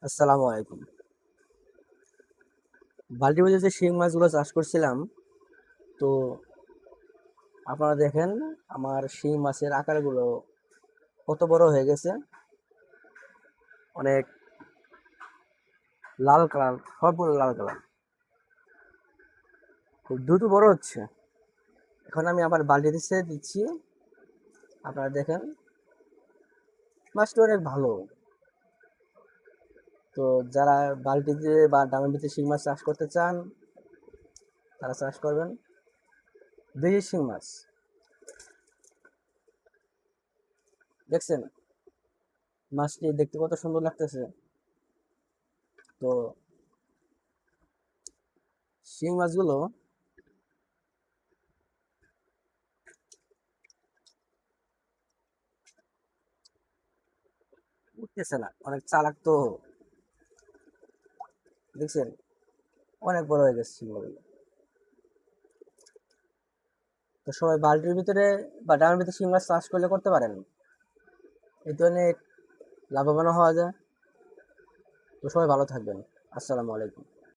আসসালামু আলাইকুম। বাল্টির মধ্যে যে শিং মাছগুলো চাষ করছিলাম, তো আপনারা দেখেন আমার শিং মাছের আকারগুলো কত বড় হয়ে গেছে। অনেক লাল কালার, সবগুলো লাল কালার, খুব দ্রুত বড় হচ্ছে। এখন আমি আবার বালতিতে ছেড়ে দিচ্ছি। আপনারা দেখেন মাছটা অনেক ভালো। তো যারা বালতিতে বা ড্রামের ভিতরে শিং মাছ চাষ করতে চান তারা চাষ করবেন। দেশি শিং মাছ দেখছেন, মাছটি দেখতে কত সুন্দর লাগতেছে। তো শিং মাছগুলো উঠতেছে না, অনেক চালাক তো। দেখছেন অনেক বড় হয়ে গেছে শিংগুলো। তো সবাই বালতির ভিতরে বা ড্রামের ভিতরে শিং মাছ চাষ করলে করতে পারেন, এতে অনেক লাভবান হওয়া যায়। তো সবাই ভালো থাকবেন। আসসালামু আলাইকুম।